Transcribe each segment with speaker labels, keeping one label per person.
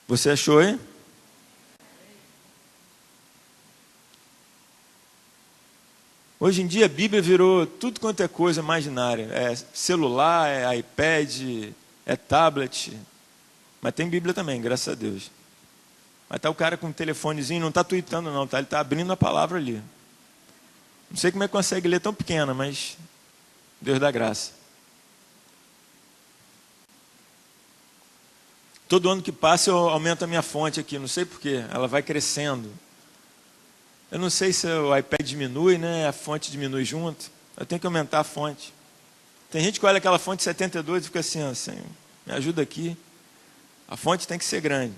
Speaker 1: Você achou, hein? Hoje em dia a Bíblia virou tudo quanto é coisa imaginária. É celular, é iPad, é tablet. Mas tem Bíblia também, graças a Deus. Mas tá o cara com um telefonezinho, não está tweetando não, tá? Ele está abrindo a palavra ali. Não sei como é que consegue ler tão pequena, mas Deus dá graça. Todo ano que passa eu aumento a minha fonte aqui, não sei porquê, ela vai crescendo. Eu não sei se o iPad diminui, né? A fonte diminui junto. Eu tenho que aumentar a fonte. Tem gente que olha aquela fonte 72 e fica assim, assim, me ajuda aqui. A fonte tem que ser grande.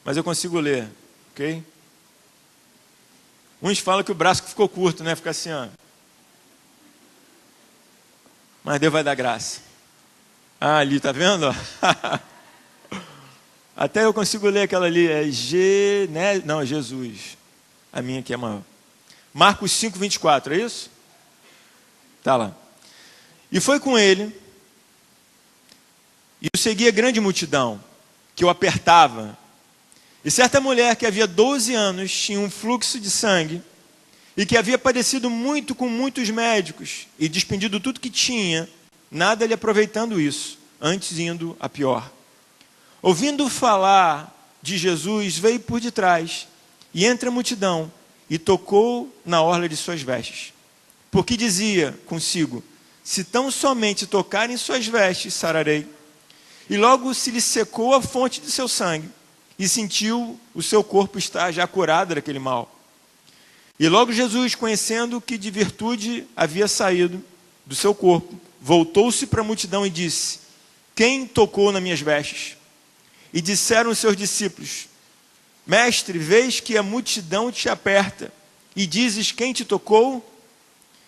Speaker 1: Mas eu consigo ler, ok? Uns falam que o braço ficou curto, né? Fica assim, ó. Mas Deus vai dar graça. Ah, ali, tá vendo? Até eu consigo ler aquela ali, é G, né? Não, é Jesus. A minha aqui é maior. Marcos 5, 24, é isso? Tá lá. E foi com ele, e o seguia grande multidão, que o apertava. E certa mulher que havia 12 anos tinha um fluxo de sangue, e que havia padecido muito com muitos médicos, e despendido tudo que tinha, nada lhe aproveitando isso, antes indo a pior. Ouvindo falar de Jesus, veio por detrás, e entre a multidão, e tocou na orla de suas vestes. Porque dizia consigo, se tão somente tocar em suas vestes, sararei. E logo se lhe secou a fonte de seu sangue, e sentiu o seu corpo estar já curado daquele mal. E logo Jesus, conhecendo que de virtude havia saído do seu corpo, voltou-se para a multidão e disse, quem tocou nas minhas vestes? E disseram os seus discípulos, mestre, vês que a multidão te aperta, e dizes quem te tocou?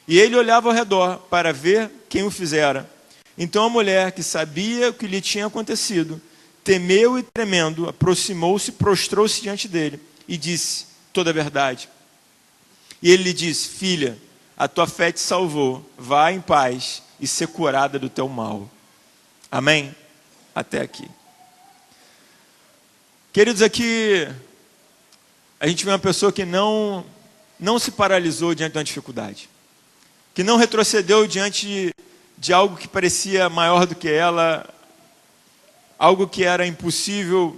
Speaker 1: E ele olhava ao redor para ver quem o fizera. Então a mulher, que sabia o que lhe tinha acontecido, temeu e tremendo, aproximou-se, prostrou-se diante dele, e disse toda a verdade. E ele lhe disse, filha, a tua fé te salvou, vá em paz e ser curada do teu mal. Amém? Até aqui. Queridos, aqui a gente vê uma pessoa que não se paralisou diante de uma dificuldade, que não retrocedeu diante de algo que parecia maior do que ela, algo que era impossível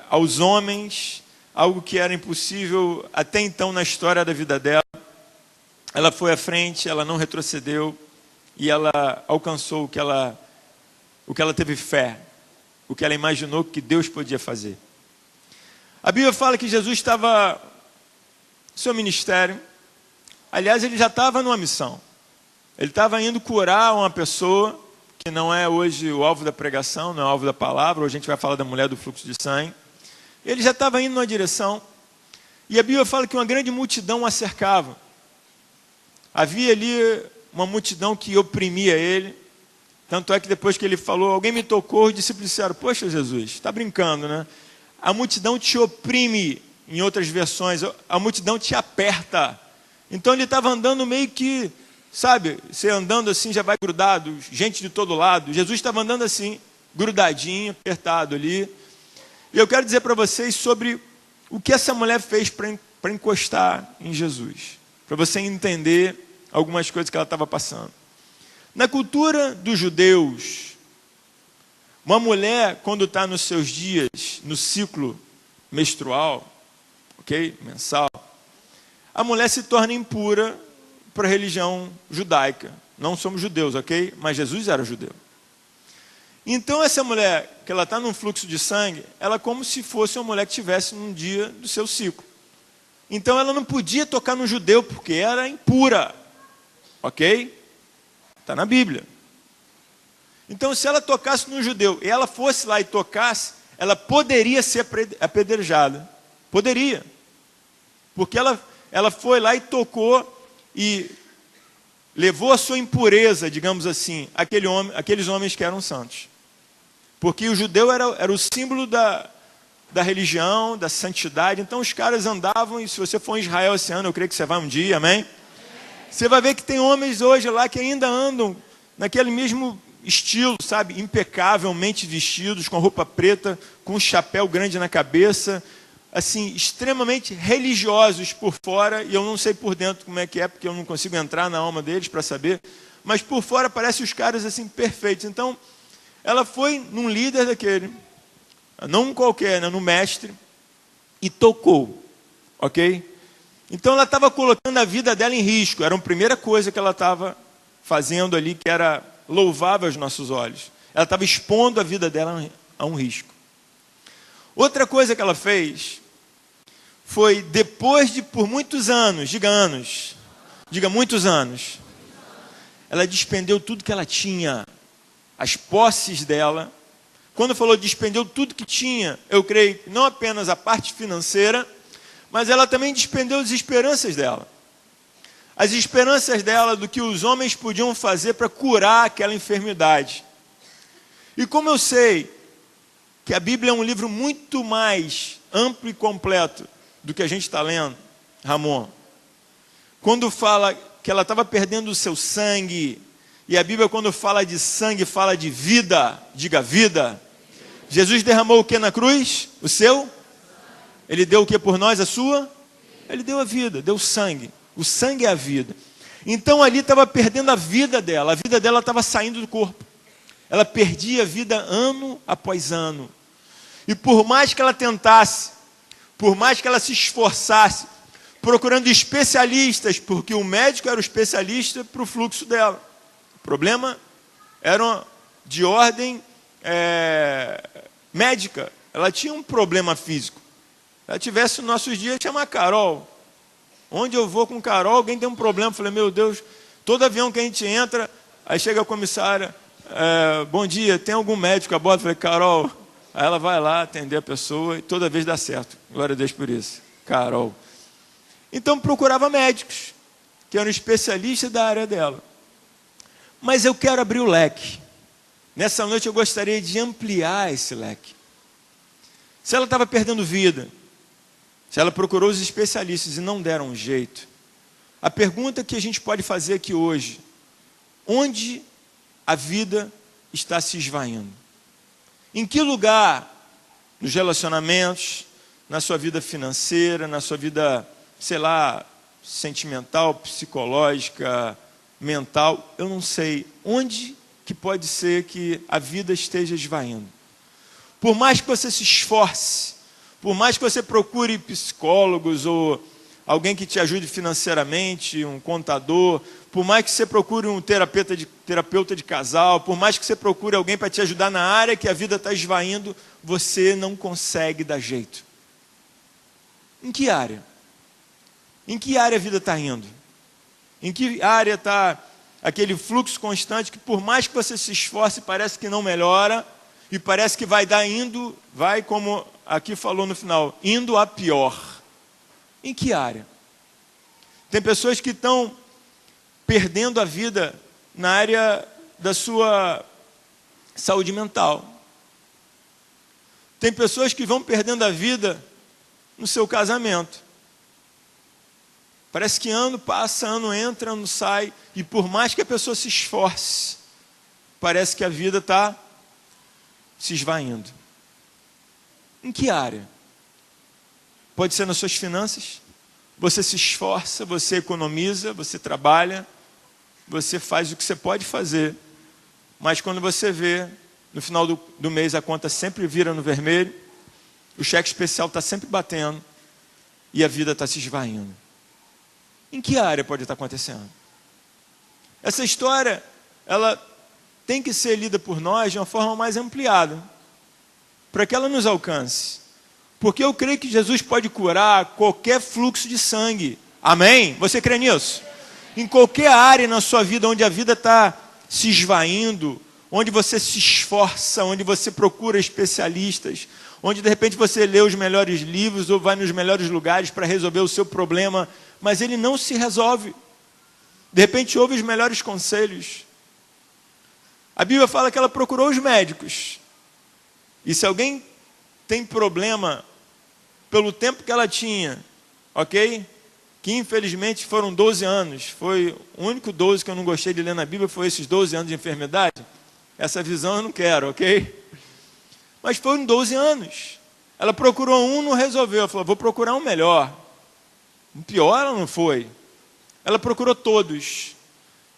Speaker 1: aos homens, algo que era impossível até então na história da vida dela. Ela foi à frente, ela não retrocedeu e ela alcançou o que ela teve fé, o que ela imaginou que Deus podia fazer. A Bíblia fala que Jesus estava no seu ministério. Aliás, ele já estava numa missão. Ele estava indo curar uma pessoa que não é hoje o alvo da pregação, não é o alvo da palavra. Hoje a gente vai falar da mulher do fluxo de sangue. Ele já estava indo numa direção. E a Bíblia fala que uma grande multidão o cercava. Havia ali uma multidão que oprimia ele. Tanto é que depois que ele falou, alguém me tocou, os discípulos disseram, poxa Jesus, está brincando, né? A multidão te oprime, em outras versões, a multidão te aperta. Então ele estava andando meio que, sabe, você andando assim já vai grudado, gente de todo lado. Jesus estava andando assim, grudadinho, apertado ali. E eu quero dizer para vocês sobre o que essa mulher fez para encostar em Jesus. Para você entender algumas coisas que ela estava passando. Na cultura dos judeus, uma mulher, quando está nos seus dias, no ciclo menstrual, ok? Mensal, a mulher se torna impura para a religião judaica. Não somos judeus, ok? Mas Jesus era judeu. Então essa mulher, que ela está num fluxo de sangue, ela é como se fosse uma mulher que estivesse num dia do seu ciclo. Então ela não podia tocar no judeu, porque era impura, ok? Está na Bíblia. Então se ela tocasse no judeu, e ela fosse lá e tocasse, ela poderia ser apedrejada. Poderia. Porque ela foi lá e tocou e levou a sua impureza, digamos assim, aqueles homens que eram santos. Porque o judeu era o símbolo da religião, da santidade. Então os caras andavam, e se você for em Israel esse ano, eu creio que você vai um dia, amém? Você vai ver que tem homens hoje lá que ainda andam naquele mesmo estilo, sabe, impecavelmente vestidos, com roupa preta, com um chapéu grande na cabeça, assim, extremamente religiosos por fora, e eu não sei por dentro como é que é, porque eu não consigo entrar na alma deles para saber, mas por fora parece os caras assim perfeitos. Então, ela foi num líder daquele, não um qualquer, né, no mestre, e tocou, ok? Então ela estava colocando a vida dela em risco, era a primeira coisa que ela estava fazendo ali, que era louvável aos nossos olhos. Ela estava expondo a vida dela a um risco. Outra coisa que ela fez foi, depois de, por muitos anos, diga muitos anos, ela despendeu tudo que ela tinha, as posses dela. Quando falou despendeu tudo que tinha, eu creio que não apenas a parte financeira, mas ela também despendeu as esperanças dela. As esperanças dela do que os homens podiam fazer para curar aquela enfermidade. E como eu sei que a Bíblia é um livro muito mais amplo e completo do que a gente está lendo, Ramon, quando fala que ela estava perdendo o seu sangue, e a Bíblia quando fala de sangue, fala de vida, diga vida. Jesus derramou o que na cruz? O seu? Ele deu o que por nós? A sua? Ele deu a vida, deu o sangue. O sangue é a vida. Então ali estava perdendo a vida dela estava saindo do corpo. Ela perdia a vida ano após ano. E por mais que ela tentasse, por mais que ela se esforçasse, procurando especialistas, porque o médico era o especialista para o fluxo dela. O problema era de ordem médica. Ela tinha um problema físico. Se ela tivesse nos nossos dias, chama a Carol. Onde eu vou com Carol, alguém tem um problema. Eu falei, meu Deus, todo avião que a gente entra, aí chega a comissária, bom dia, tem algum médico a bordo? Eu falei, Carol. Aí ela vai lá atender a pessoa e toda vez dá certo. Glória a Deus por isso. Carol. Então procurava médicos, que eram especialistas da área dela. Mas eu quero abrir o leque. Nessa noite eu gostaria de ampliar esse leque. Se ela estava perdendo vida, se ela procurou os especialistas e não deram um jeito, a pergunta que a gente pode fazer aqui hoje, onde a vida está se esvaindo? Em que lugar, nos relacionamentos, na sua vida financeira, na sua vida, sei lá, sentimental, psicológica, mental, eu não sei, onde que pode ser que a vida esteja esvaindo? Por mais que você se esforce, por mais que você procure psicólogos ou alguém que te ajude financeiramente, um contador, por mais que você procure um terapeuta de casal, por mais que você procure alguém para te ajudar na área que a vida está esvaindo, você não consegue dar jeito. Em que área? Em que área a vida está indo? Em que área está aquele fluxo constante que por mais que você se esforce, parece que não melhora, e parece que vai como aqui falou no final, indo a pior. Em que área? Tem pessoas que estão perdendo a vida na área da sua saúde mental. Tem pessoas que vão perdendo a vida no seu casamento. Parece que ano passa, ano entra, ano sai, e por mais que a pessoa se esforce, parece que a vida está se esvaindo. Em que área? Pode ser nas suas finanças. Você se esforça, você economiza, você trabalha, você faz o que você pode fazer. Mas quando você vê, no final do mês a conta sempre vira no vermelho, o cheque especial está sempre batendo e a vida está se esvaindo. Em que área pode estar acontecendo? Essa história, ela tem que ser lida por nós de uma forma mais ampliada, para que ela nos alcance. Porque eu creio que Jesus pode curar qualquer fluxo de sangue. Amém? Você crê nisso? Em qualquer área na sua vida, onde a vida está se esvaindo, onde você se esforça, onde você procura especialistas, onde de repente você lê os melhores livros ou vai nos melhores lugares para resolver o seu problema, mas ele não se resolve. De repente ouve os melhores conselhos. A Bíblia fala que ela procurou os médicos. E se alguém tem problema pelo tempo que ela tinha, ok? Que infelizmente foram 12 anos. Foi o único 12 que eu não gostei de ler na Bíblia, foi esses 12 anos de enfermidade. essa visão eu não quero, ok? Mas foram 12 anos. Ela procurou um, não resolveu. Ela falou, vou procurar um melhor. Um pior ela não foi. Ela procurou todos.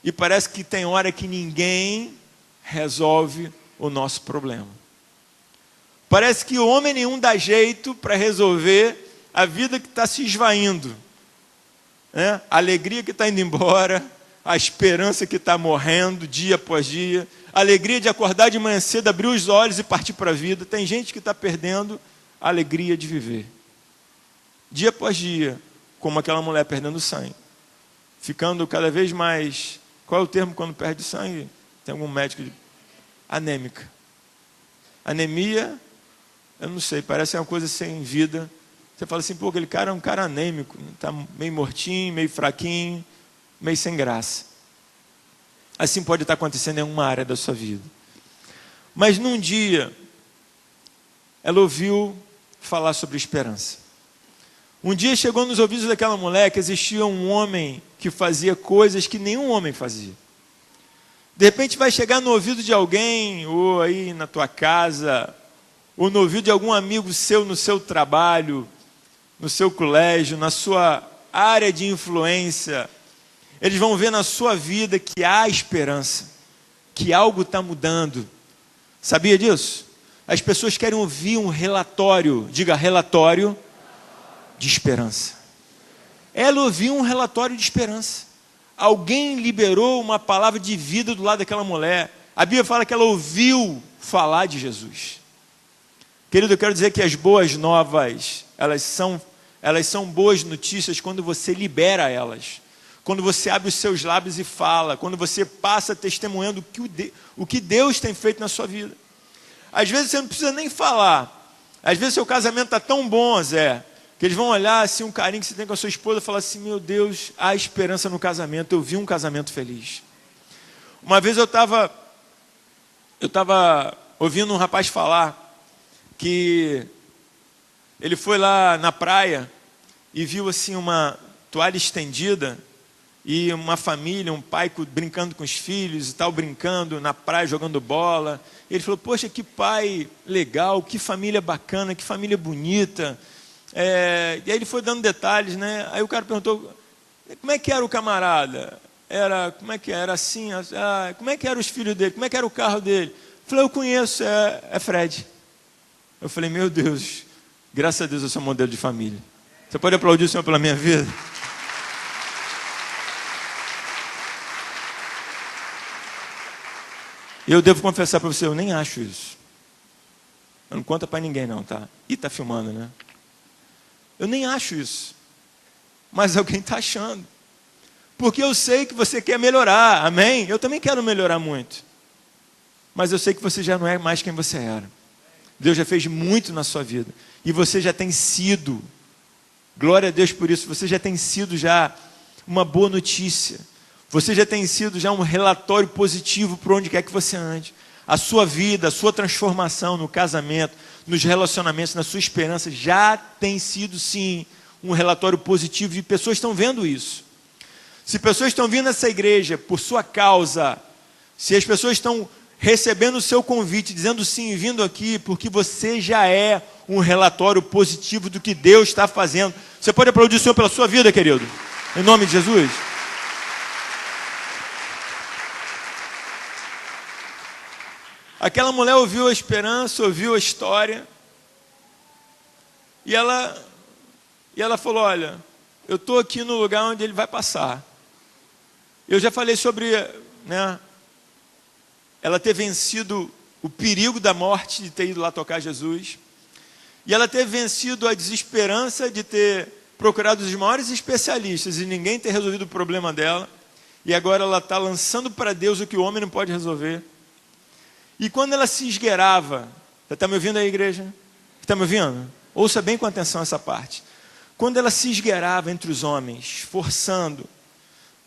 Speaker 1: E parece que tem hora que ninguém resolve o nosso problema. Parece que homem nenhum dá jeito para resolver a vida que está se esvaindo. Né? A alegria que está indo embora, a esperança que está morrendo dia após dia, a alegria de acordar de manhã cedo, abrir os olhos e partir para a vida. Tem gente que está perdendo a alegria de viver. Dia após dia, como aquela mulher perdendo sangue. Ficando cada vez mais... Qual é o termo quando perde sangue? Tem algum médico de... Anêmica. Anemia, eu não sei, parece uma coisa sem vida. Você fala assim, pô, aquele cara é um cara anêmico. Está meio mortinho, meio fraquinho, meio sem graça. Assim pode estar acontecendo em uma área da sua vida. Mas num dia, ela ouviu falar sobre esperança. Um dia chegou nos ouvidos daquela mulher que existia um homem que fazia coisas que nenhum homem fazia. De repente vai chegar no ouvido de alguém, ou aí na tua casa, ou no ouvido de algum amigo seu no seu trabalho, no seu colégio, na sua área de influência. Eles vão ver na sua vida que há esperança, que algo está mudando. Sabia disso? As pessoas querem ouvir um relatório, diga relatório, de esperança. Ela ouviu um relatório de esperança. Alguém liberou uma palavra de vida do lado daquela mulher. A Bíblia fala que ela ouviu falar de Jesus. Querido, eu quero dizer que as boas novas, elas são boas notícias quando você libera elas. Quando você abre os seus lábios e fala. Quando você passa testemunhando o que Deus tem feito na sua vida. Às vezes você não precisa nem falar. Às vezes seu casamento está tão bom, Zé, que eles vão olhar assim, um carinho que você tem com a sua esposa e falar assim, meu Deus, há esperança no casamento, eu vi um casamento feliz. Uma vez eu estava ouvindo um rapaz falar que ele foi lá na praia e viu assim uma toalha estendida e uma família, um pai brincando com os filhos e tal, brincando na praia, jogando bola. Ele falou, poxa, que pai legal, que família bacana, que família bonita. E aí ele foi dando detalhes, né? Aí o cara perguntou, como é que era o camarada? Como é que era assim? Como é que eram os filhos dele? Como é que era o carro dele? Eu falei, eu conheço, é Fred. Eu falei, meu Deus, graças a Deus eu sou modelo de família. Você pode aplaudir o Senhor pela minha vida? Eu devo confessar para você, eu nem acho isso. Eu não conta para ninguém não, tá? E tá filmando, né? Eu nem acho isso. Mas alguém está achando. Porque eu sei que você quer melhorar, amém? Eu também quero melhorar muito. Mas eu sei que você já não é mais quem você era. Deus já fez muito na sua vida. E você já tem sido, glória a Deus por isso, você já tem sido já uma boa notícia. Você já tem sido já um relatório positivo por onde quer que você ande. A sua vida, a sua transformação no casamento, nos relacionamentos, na sua esperança, já tem sido sim um relatório positivo e pessoas estão vendo isso. Se pessoas estão vindo nessa igreja por sua causa, se as pessoas estão recebendo o seu convite, dizendo sim, vindo aqui, porque você já é um relatório positivo do que Deus está fazendo. Você pode aplaudir o Senhor pela sua vida, querido? Em nome de Jesus. Aquela mulher ouviu a esperança, ouviu a história, e ela falou, olha, eu estou aqui no lugar onde ele vai passar. Eu já falei sobre, né, ela ter vencido o perigo da morte de ter ido lá tocar Jesus, e ela ter vencido a desesperança de ter procurado os maiores especialistas e ninguém ter resolvido o problema dela, e agora ela está lançando para Deus o que o homem não pode resolver. E quando ela se esgueirava, você está me ouvindo aí, igreja? Está me ouvindo? Ouça bem com atenção essa parte. Quando ela se esgueirava entre os homens, forçando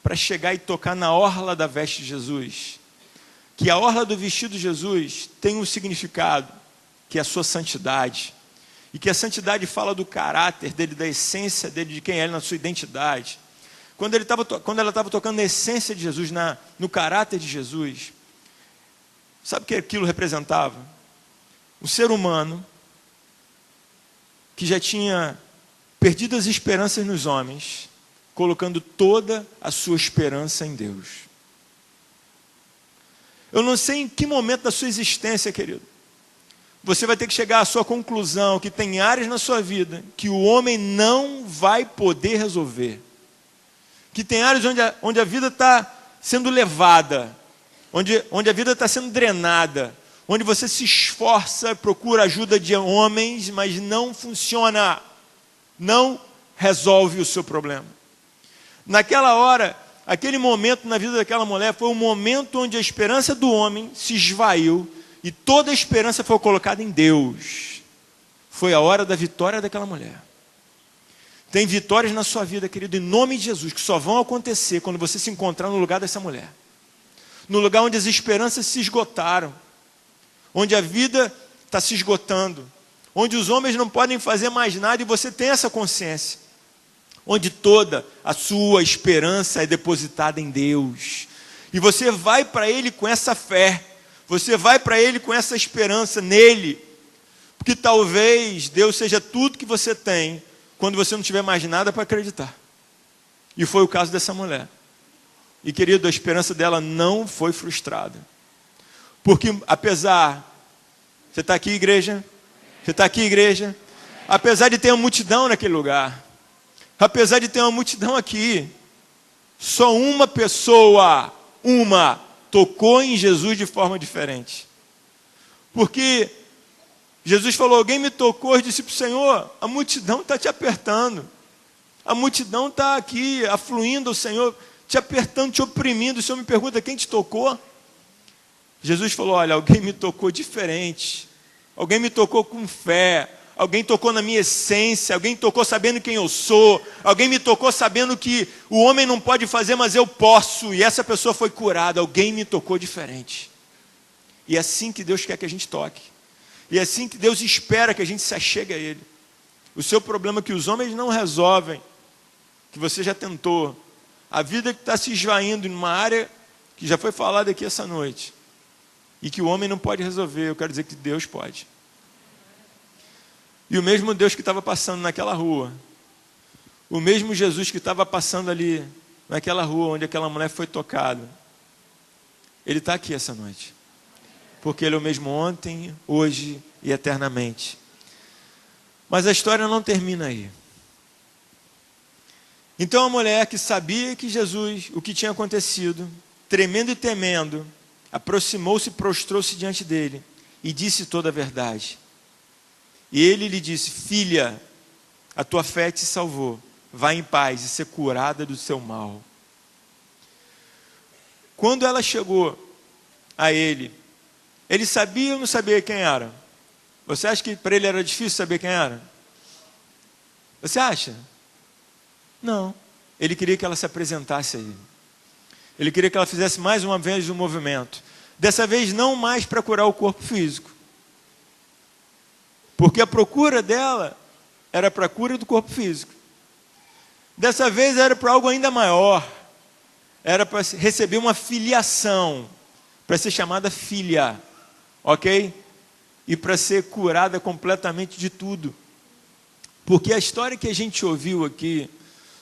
Speaker 1: para chegar e tocar na orla da veste de Jesus, que a orla do vestido de Jesus tem um significado, que é a sua santidade, e que a santidade fala do caráter dele, da essência dele, de quem é ele, na sua identidade. Quando ela estava tocando na essência de Jesus, no caráter de Jesus, Sabe o que aquilo representava? Um ser humano que já tinha perdido as esperanças nos homens, colocando toda a sua esperança em Deus. Eu não sei em que momento da sua existência, querido, você vai ter que chegar à sua conclusão que tem áreas na sua vida que o homem não vai poder resolver. Que tem áreas onde a vida está sendo levada, onde a vida está sendo drenada, onde você se esforça, procura ajuda de homens, mas não funciona, não resolve o seu problema. Naquela hora, aquele momento na vida daquela mulher foi um momento onde a esperança do homem se esvaiu e toda a esperança foi colocada em Deus. Foi a hora da vitória daquela mulher. Tem vitórias na sua vida, querido, em nome de Jesus, que só vão acontecer quando você se encontrar no lugar dessa mulher. No lugar onde as esperanças se esgotaram, onde a vida está se esgotando, onde os homens não podem fazer mais nada e você tem essa consciência, onde toda a sua esperança é depositada em Deus. E você vai para Ele com essa fé, você vai para Ele com essa esperança nele, porque talvez Deus seja tudo que você tem, quando você não tiver mais nada para acreditar. E foi o caso dessa mulher. E querido, a esperança dela não foi frustrada. Porque apesar, você está aqui, igreja? Você está aqui, igreja? Apesar de ter uma multidão naquele lugar, apesar de ter uma multidão aqui, só uma pessoa, tocou em Jesus de forma diferente. Porque Jesus falou, alguém me tocou, eu disse para o Senhor, a multidão está te apertando. A multidão está aqui, afluindo ao Senhor, te apertando, te oprimindo. O Senhor me pergunta, quem te tocou? Jesus falou, olha, alguém me tocou diferente. Alguém me tocou com fé. Alguém tocou na minha essência. Alguém tocou sabendo quem eu sou. Alguém me tocou sabendo que o homem não pode fazer, mas eu posso. E essa pessoa foi curada. Alguém me tocou diferente. E é assim que Deus quer que a gente toque. E é assim que Deus espera que a gente se achegue a Ele. O seu problema é que os homens não resolvem, que você já tentou. A vida que está se esvaindo em uma área que já foi falada aqui essa noite. E que o homem não pode resolver, eu quero dizer que Deus pode. E o mesmo Deus que estava passando naquela rua, o mesmo Jesus que estava passando ali, naquela rua onde aquela mulher foi tocada, Ele está aqui essa noite. Porque Ele é o mesmo ontem, hoje e eternamente. Mas a história não termina aí. Então a mulher que sabia que Jesus, o que tinha acontecido, tremendo e temendo, aproximou-se e prostrou-se diante dele e disse toda a verdade. E ele lhe disse, filha, a tua fé te salvou, vá em paz e ser curada do seu mal. Quando ela chegou a ele sabia ou não sabia quem era? Você acha que para ele era difícil saber quem era? Você acha? Não. Ele queria que ela se apresentasse a ele. Ele queria que ela fizesse mais uma vez um movimento. Dessa vez não mais para curar o corpo físico. Porque a procura dela era para a cura do corpo físico. Dessa vez era para algo ainda maior. Era para receber uma filiação. Para ser chamada filha. Ok? E para ser curada completamente de tudo. Porque a história que a gente ouviu aqui,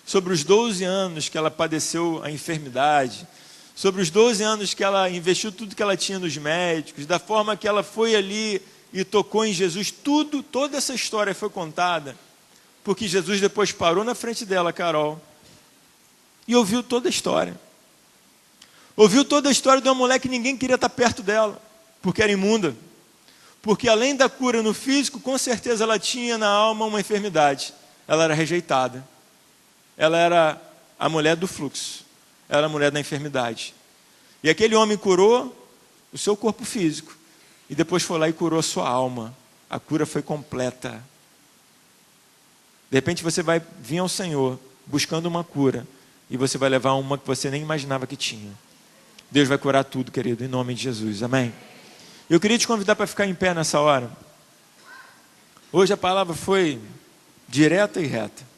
Speaker 1: sobre os 12 anos que ela padeceu a enfermidade, sobre os 12 anos que ela investiu tudo que ela tinha nos médicos, da forma que ela foi ali e tocou em Jesus, toda essa história foi contada, porque Jesus depois parou na frente dela, Carol, e ouviu toda a história. Ouviu toda a história de uma mulher que ninguém queria estar perto dela, porque era imunda. Porque além da cura no físico, com certeza ela tinha na alma uma enfermidade. Ela era rejeitada. Ela era a mulher do fluxo. Ela era a mulher da enfermidade. E aquele homem curou o seu corpo físico. E depois foi lá e curou a sua alma. A cura foi completa. De repente você vai vir ao Senhor buscando uma cura. E você vai levar uma que você nem imaginava que tinha. Deus vai curar tudo, querido, em nome de Jesus. Amém? Eu queria te convidar para ficar em pé nessa hora. Hoje a palavra foi direta e reta.